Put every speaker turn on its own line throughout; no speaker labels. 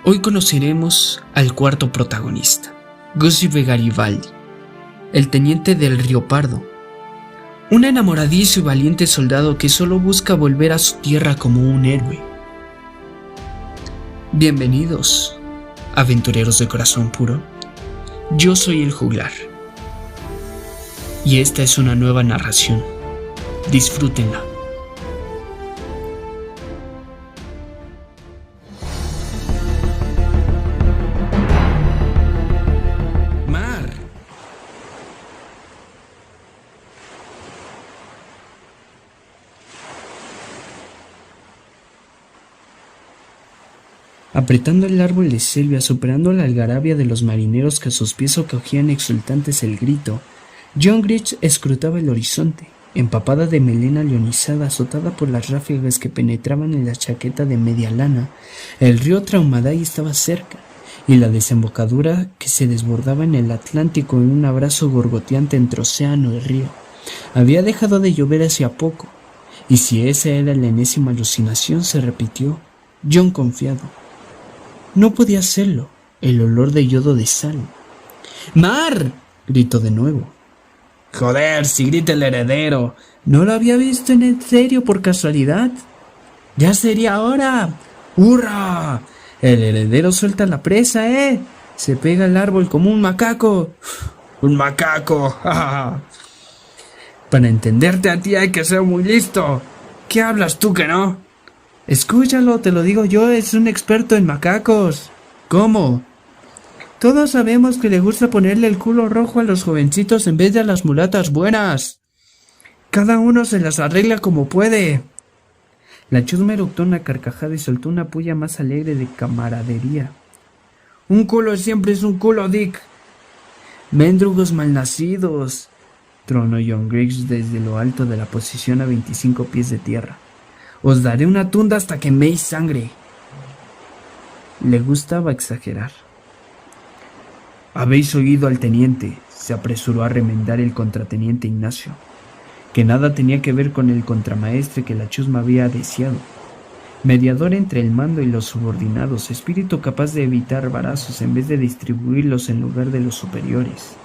Hoy conoceremos al cuarto protagonista, Giuseppe Garibaldi, el teniente del Río Pardo, un enamoradizo y valiente soldado que solo busca volver a su tierra como un héroe. Bienvenidos, aventureros de corazón puro. Yo soy el juglar, y esta es una nueva narración. Disfrútenla. Mar. Apretando el árbol de selvia, superando la algarabia de los marineros que a sus pies acogían exultantes el grito, John Griggs escrutaba el horizonte, empapada de melena leonizada, azotada por las ráfagas que penetraban en la chaqueta de media lana. El río Traumadai estaba cerca, y la desembocadura que se desbordaba en el Atlántico en un abrazo gorgoteante entre océano y río. Había dejado de llover hacía poco, y si esa era la enésima alucinación, se repitió. John confiado. No podía hacerlo, el olor de yodo de sal. ¡Mar! Gritó de nuevo. Joder, si grita el heredero. ¿No lo había visto en serio por casualidad? ¡Ya sería hora! ¡Hurra! El heredero suelta la presa, ¿eh? Se pega al árbol como un macaco. ¡Un macaco! Para entenderte a ti hay que ser muy listo. ¿Qué hablas tú que no? Escúchalo, te lo digo yo, es un experto en macacos. ¿Cómo? Todos sabemos que le gusta ponerle el culo rojo a los jovencitos en vez de a las mulatas buenas. Cada uno se las arregla como puede. La chusma eructó una carcajada y soltó una puya más alegre de camaradería. Un culo siempre es un culo, Dick. Mendrugos malnacidos, tronó John Griggs desde lo alto de la posición a 25 pies de tierra. Os daré una tunda hasta que meéis sangre. Le gustaba exagerar. Habéis oído al teniente, se apresuró a remendar el contrateniente Ignacio, que nada tenía que ver con el contramaestre que la chusma había deseado. Mediador entre el mando y los subordinados, espíritu capaz de evitar varazos en vez de distribuirlos en lugar de los superiores.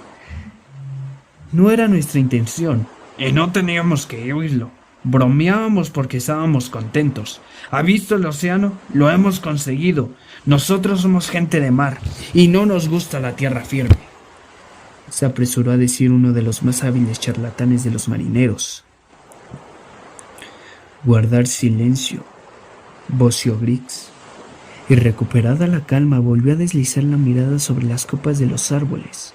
No era nuestra intención, y no teníamos que oírlo. Bromeábamos porque estábamos contentos. ¿Ha visto el océano? Lo hemos conseguido. Nosotros somos gente de mar y no nos gusta la tierra firme, se apresuró a decir uno de los más hábiles charlatanes de los marineros. Guardar silencio, voció Griggs, y recuperada la calma volvió a deslizar la mirada sobre las copas de los árboles,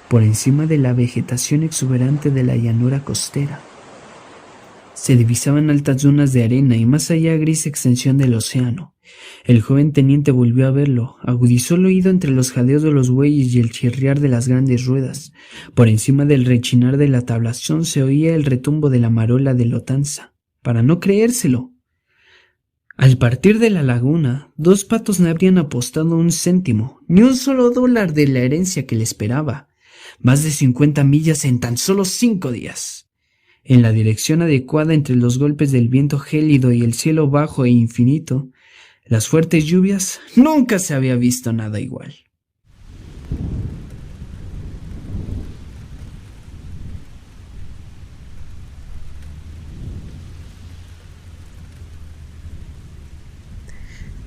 por encima de la vegetación exuberante de la llanura costera. Se divisaban altas dunas de arena y más allá gris extensión del océano. El joven teniente volvió a verlo, agudizó el oído entre los jadeos de los bueyes y el chirriar de las grandes ruedas. Por encima del rechinar de la tablazón se oía el retumbo de la marola de Lotanza, para no creérselo. Al partir de la laguna, 2 patos no habrían apostado un céntimo, ni un solo dólar de la herencia que le esperaba. Más de 50 millas en tan solo 5 días. En la dirección adecuada entre los golpes del viento gélido y el cielo bajo e infinito, las fuertes lluvias, nunca se había visto nada igual.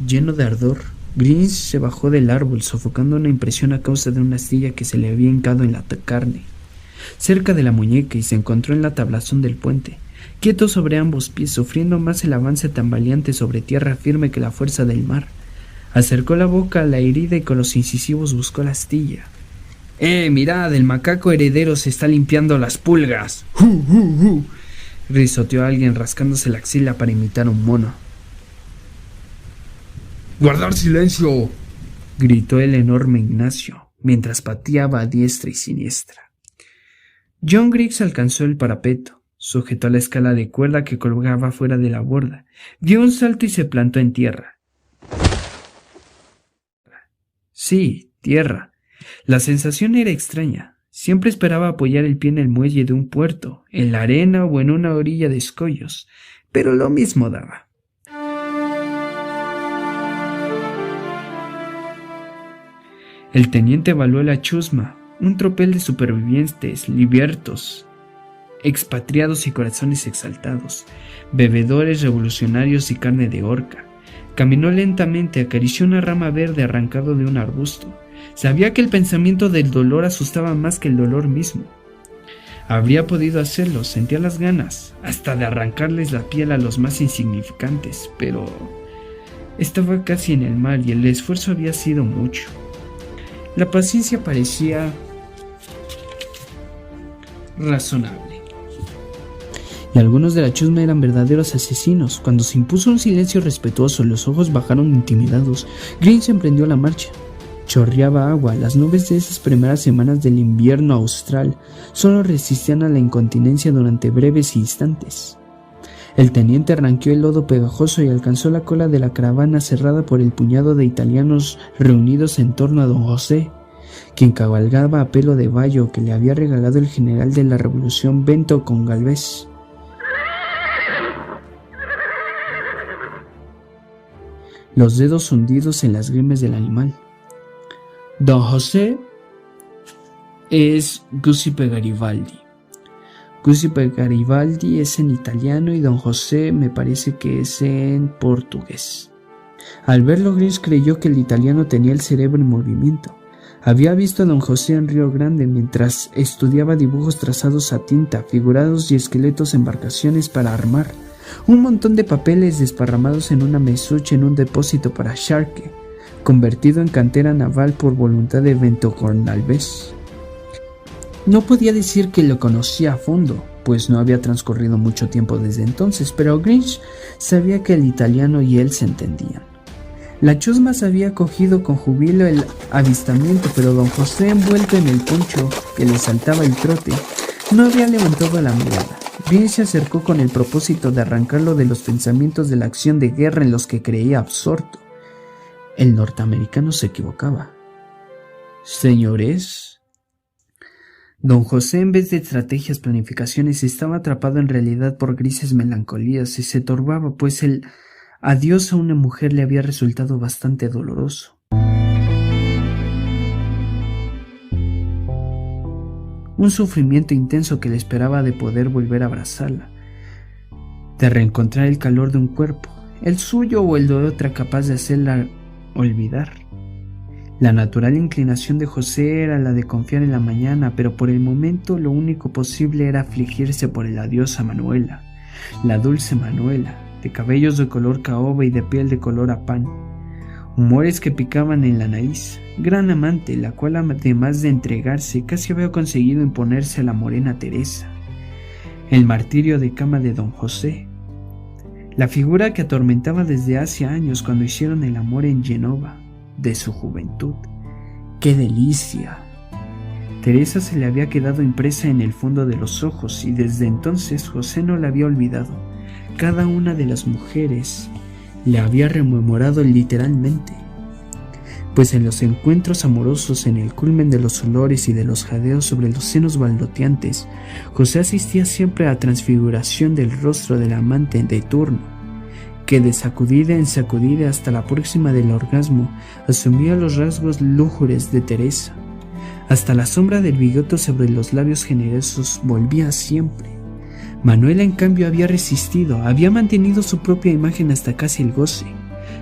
Lleno de ardor, Griggs se bajó del árbol, sofocando una impresión a causa de una astilla que se le había hincado en la carne, cerca de la muñeca, y se encontró en la tablazón del puente, quieto sobre ambos pies, sufriendo más el avance tambaleante sobre tierra firme que la fuerza del mar. Acercó la boca a la herida y con los incisivos buscó la astilla. Mirad, el macaco heredero se está limpiando las pulgas. Risoteó alguien rascándose la axila para imitar un mono. ¡Guardar silencio!, gritó el enorme Ignacio, mientras pateaba a diestra y siniestra. John Griggs alcanzó el parapeto, sujetó la escala de cuerda que colgaba fuera de la borda, dio un salto y se plantó en tierra. Sí, tierra. La sensación era extraña. Siempre esperaba apoyar el pie en el muelle de un puerto, en la arena o en una orilla de escollos, pero lo mismo daba. El teniente evaluó la chusma, un tropel de supervivientes, libertos, expatriados y corazones exaltados, bebedores, revolucionarios y carne de orca. Caminó lentamente, acarició una rama verde arrancado de un arbusto. Sabía que el pensamiento del dolor asustaba más que el dolor mismo. Habría podido hacerlo, sentía las ganas, hasta de arrancarles la piel a los más insignificantes, pero estaba casi en el mar y el esfuerzo había sido mucho. La paciencia parecía razonable. Y algunos de la chusma eran verdaderos asesinos. Cuando se impuso un silencio respetuoso, los ojos bajaron intimidados. Grinch emprendió la marcha. Chorreaba agua. Las nubes de esas primeras semanas del invierno austral solo resistían a la incontinencia durante breves instantes. El teniente arranqueó el lodo pegajoso y alcanzó la cola de la caravana cerrada por el puñado de italianos reunidos en torno a don José, quien cabalgaba a pelo de bayo que le había regalado el general de la Revolución Bento Gonçalves. Los dedos hundidos en las grimes del animal. Don José es Giuseppe Garibaldi. Giuseppe Garibaldi es en italiano y don José me parece que es en portugués. Al verlo, Grinch creyó que el italiano tenía el cerebro en movimiento. Había visto a don José en Río Grande mientras estudiaba dibujos trazados a tinta, figurados y esqueletos en embarcaciones para armar, un montón de papeles desparramados en una mesucha en un depósito para Sharkey, convertido en cantera naval por voluntad de Bento Gonçalves. No podía decir que lo conocía a fondo, pues no había transcurrido mucho tiempo desde entonces, pero Grinch sabía que el italiano y él se entendían. La chusma se había cogido con júbilo el avistamiento, pero don José, envuelto en el poncho que le saltaba el trote, no había levantado la mirada. Grinch se acercó con el propósito de arrancarlo de los pensamientos de la acción de guerra en los que creía absorto. El norteamericano se equivocaba. Señores, don José, en vez de estrategias, planificaciones, estaba atrapado en realidad por grises melancolías y se turbaba, pues el adiós a una mujer le había resultado bastante doloroso. Un sufrimiento intenso que le esperaba de poder volver a abrazarla, de reencontrar el calor de un cuerpo, el suyo o el de otra, capaz de hacerla olvidar. La natural inclinación de José era la de confiar en la mañana, pero por el momento lo único posible era afligirse por el adiós a Manuela, la dulce Manuela, de cabellos de color caoba y de piel de color a pan, humores que picaban en la nariz, gran amante, la cual además de entregarse casi había conseguido imponerse a la morena Teresa, el martirio de cama de don José, la figura que atormentaba desde hace años cuando hicieron el amor en Génova, de su juventud. ¡Qué delicia! Teresa se le había quedado impresa en el fondo de los ojos y desde entonces José no la había olvidado. Cada una de las mujeres le había rememorado literalmente, pues en los encuentros amorosos, en el culmen de los olores y de los jadeos sobre los senos baldoteantes, José asistía siempre a la transfiguración del rostro del amante de turno, que de sacudida en sacudida hasta la próxima del orgasmo asumía los rasgos lúgubres de Teresa. Hasta la sombra del bigote sobre los labios generosos volvía siempre. Manuela, en cambio, había resistido, había mantenido su propia imagen hasta casi el goce.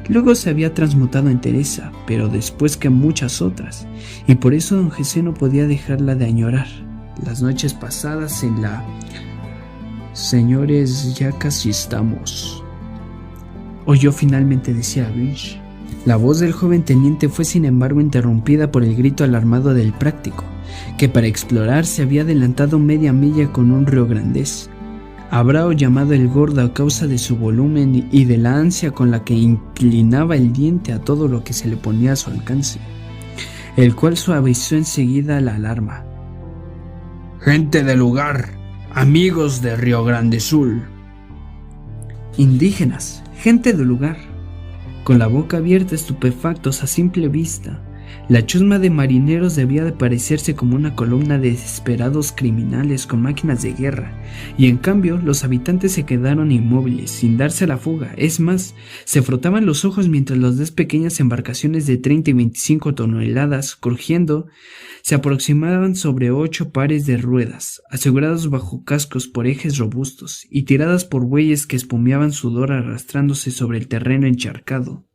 Luego se había transmutado en Teresa, pero después que muchas otras, y por eso don José no podía dejarla de añorar. Las noches pasadas en la... Señores, ya casi estamos, oyó finalmente decir a Grinch. La voz del joven teniente fue sin embargo interrumpida por el grito alarmado del práctico, que para explorar se había adelantado media milla con un riograndés, Abrao llamado el gordo a causa de su volumen y de la ansia con la que inclinaba el diente a todo lo que se le ponía a su alcance, el cual suavizó enseguida la alarma. «Gente del lugar, amigos de Río Grande Sul». Indígenas, gente del lugar, con la boca abierta, estupefactos a simple vista, La chusma de marineros debía de parecerse como una columna de desesperados criminales con máquinas de guerra, y en cambio los habitantes se quedaron inmóviles, sin darse a la fuga. Es más, se frotaban los ojos mientras las dos pequeñas embarcaciones de 30 y 25 toneladas, crujiendo, se aproximaban sobre 8 pares de ruedas, asegurados bajo cascos por ejes robustos, y tiradas por bueyes que espumeaban sudor arrastrándose sobre el terreno encharcado.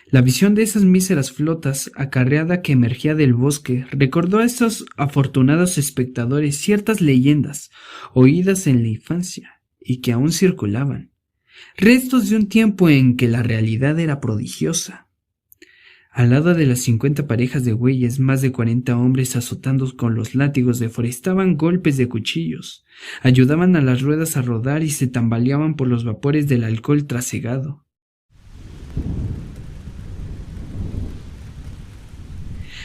La visión de esas míseras flotas, acarreada que emergía del bosque, recordó a estos afortunados espectadores ciertas leyendas oídas en la infancia y que aún circulaban, restos de un tiempo en que la realidad era prodigiosa. Al lado de las 50 parejas de bueyes, más de 40 hombres azotando con los látigos deforestaban golpes de cuchillos, ayudaban a las ruedas a rodar y se tambaleaban por los vapores del alcohol trasegado.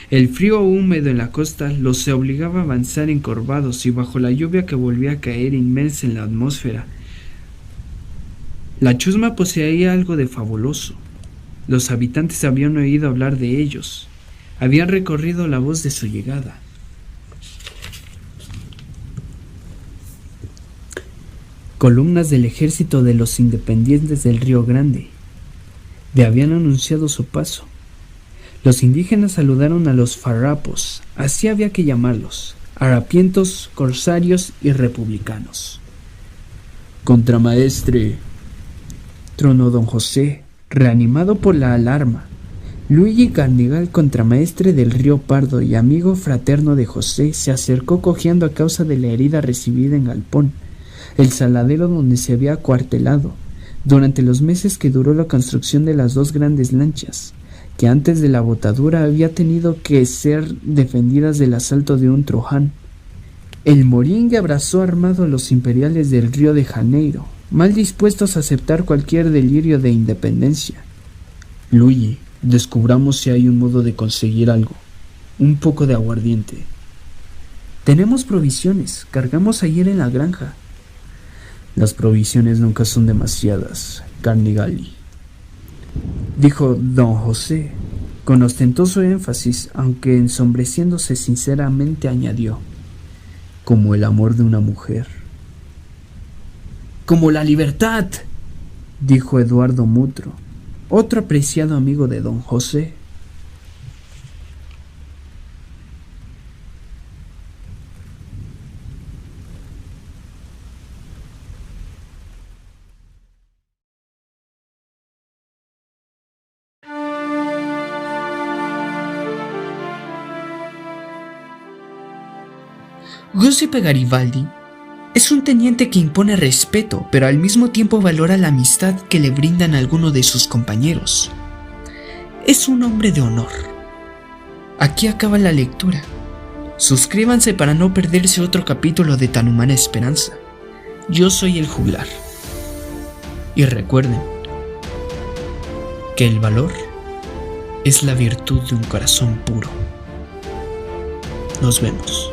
El frío húmedo en la costa los obligaba a avanzar encorvados y bajo la lluvia que volvía a caer inmensa en la atmósfera. La chusma poseía algo de fabuloso. Los habitantes habían oído hablar de ellos, habían recorrido la voz de su llegada. Columnas del ejército de los independientes del Río Grande le habían anunciado su paso. Los indígenas saludaron a los farrapos, así había que llamarlos, harapientos, corsarios y republicanos. «Contramaestre», tronó don José, reanimado por la alarma. Luigi Carnigal, contramaestre del Río Pardo y amigo fraterno de José, se acercó cojeando a causa de la herida recibida en Galpón, el saladero donde se había acuartelado durante los meses que duró la construcción de las dos grandes lanchas, que antes de la botadura había tenido que ser defendidas del asalto de un Troján. El moringue abrazó armado a los imperiales del Río de Janeiro, mal dispuestos a aceptar cualquier delirio de independencia. «Luigi, descubramos si hay un modo de conseguir algo. Un poco de aguardiente». «Tenemos provisiones, cargamos ayer en la granja». «Las provisiones nunca son demasiadas, Carnigali», dijo don José, con ostentoso énfasis, aunque ensombreciéndose sinceramente añadió: «como el amor de una mujer». «Como la libertad», dijo Eduardo Mutro, otro apreciado amigo de don José. Giuseppe Garibaldi es un teniente que impone respeto, pero al mismo tiempo valora la amistad que le brindan algunos de sus compañeros. Es un hombre de honor. Aquí acaba la lectura. Suscríbanse para no perderse otro capítulo de Tan Humana Esperanza. Yo soy el juglar. Y recuerden que el valor es la virtud de un corazón puro. Nos vemos.